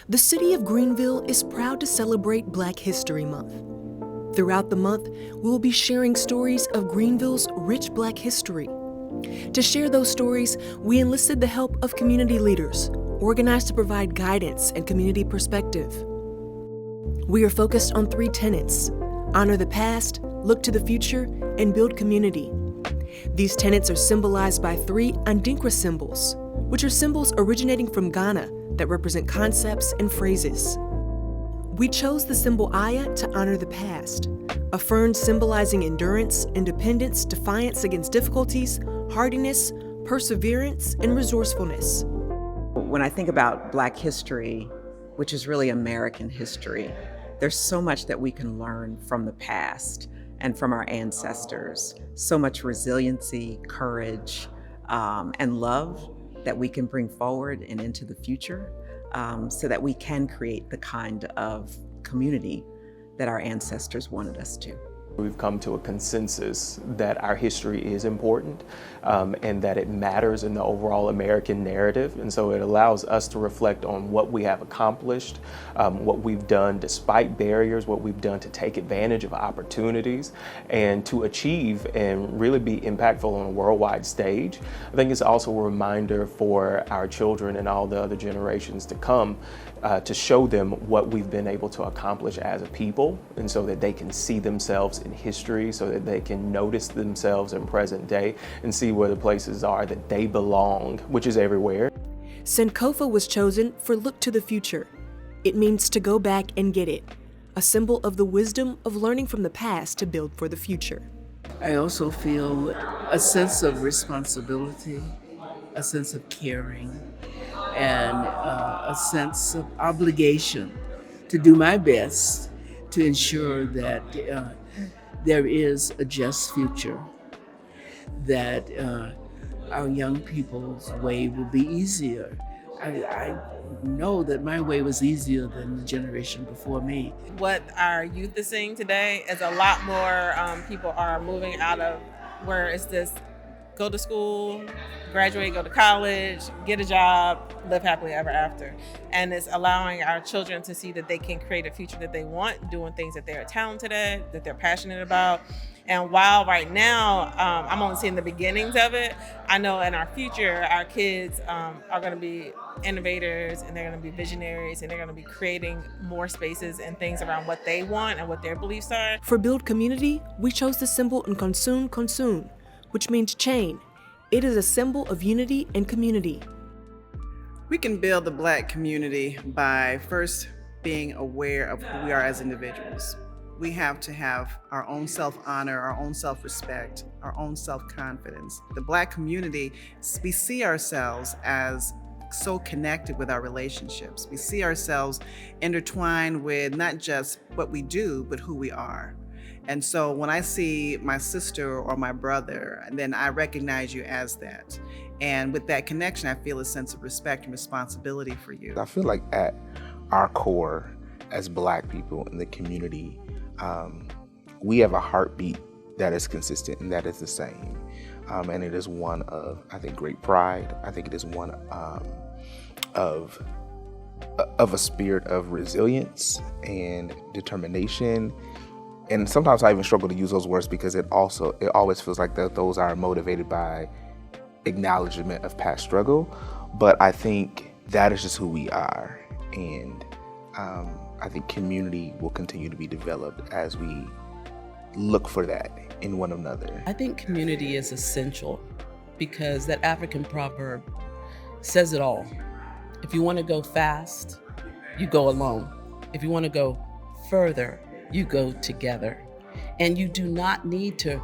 The city of Greenville is proud to celebrate Black History Month. Throughout the month, we will be sharing stories of Greenville's rich Black history. To share those stories, we enlisted the help of community leaders, organized to provide guidance and community perspective. We are focused on 3 tenets: honor the past, look to the future, and build community. These tenets are symbolized by 3 Adinkra symbols, which are symbols originating from Ghana that represent concepts and phrases. We chose the symbol Aya to honor the past, a fern symbolizing endurance, independence, defiance against difficulties, hardiness, perseverance, and resourcefulness. When I think about Black history, which is really American history, there's so much that we can learn from the past and from our ancestors. So much resiliency, courage, and love that we can bring forward and into the future, so that we can create the kind of community that our ancestors wanted us to. We've come to a consensus that our history is important and that it matters in the overall American narrative. And so it allows us to reflect on what we have accomplished, what we've done despite barriers, what we've done to take advantage of opportunities and to achieve and really be impactful on a worldwide stage. I think it's also a reminder for our children and all the other generations to come to show them what we've been able to accomplish as a people, and so that they can see themselves in history, so that they can notice themselves in present day and see where the places are that they belong, which is everywhere. Sankofa was chosen for Look to the Future. It means to go back and get it, a symbol of the wisdom of learning from the past to build for the future. I also feel a sense of responsibility, a sense of caring, and a sense of obligation to do my best to ensure that there is a just future, that our young people's way will be easier. I know that my way was easier than the generation before me. What our youth is seeing today is a lot more people are moving out of where it's this go to school, graduate, go to college, get a job, live happily ever after. And it's allowing our children to see that they can create a future that they want, doing things that they're talented at, that they're passionate about. And while right now, I'm only seeing the beginnings of it, I know in our future, our kids are gonna be innovators and they're gonna be visionaries and they're gonna be creating more spaces and things around what they want and what their beliefs are. For Build Community, we chose the symbol Nkonsun, which means chain. It is a symbol of unity and community. We can build the Black community by first being aware of who we are as individuals. We have to have our own self-honor, our own self-respect, our own self-confidence. The Black community, we see ourselves as so connected with our relationships. We see ourselves intertwined with not just what we do, but who we are. And so when I see my sister or my brother, then I recognize you as that. And with that connection, I feel a sense of respect and responsibility for you. I feel like at our core, as Black people in the community, we have a heartbeat that is consistent and that is the same. And it is one of, I think, great pride. I think it is one of a spirit of resilience and determination. And sometimes I even struggle to use those words because it always feels like that those are motivated by acknowledgement of past struggle. But I think that is just who we are. And I think community will continue to be developed as we look for that in one another. I think community is essential because that African proverb says it all. If you want to go fast, you go alone. If you want to go further, you go together. And you do not need to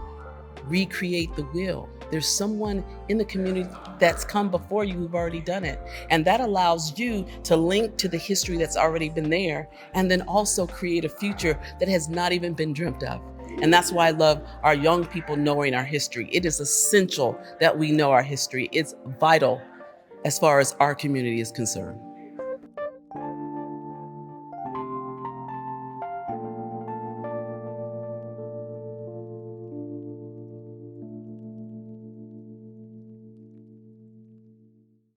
recreate the wheel. There's someone in the community that's come before you who've already done it. And that allows you to link to the history that's already been there and then also create a future that has not even been dreamt of. And that's why I love our young people knowing our history. It is essential that we know our history. It's vital as far as our community is concerned.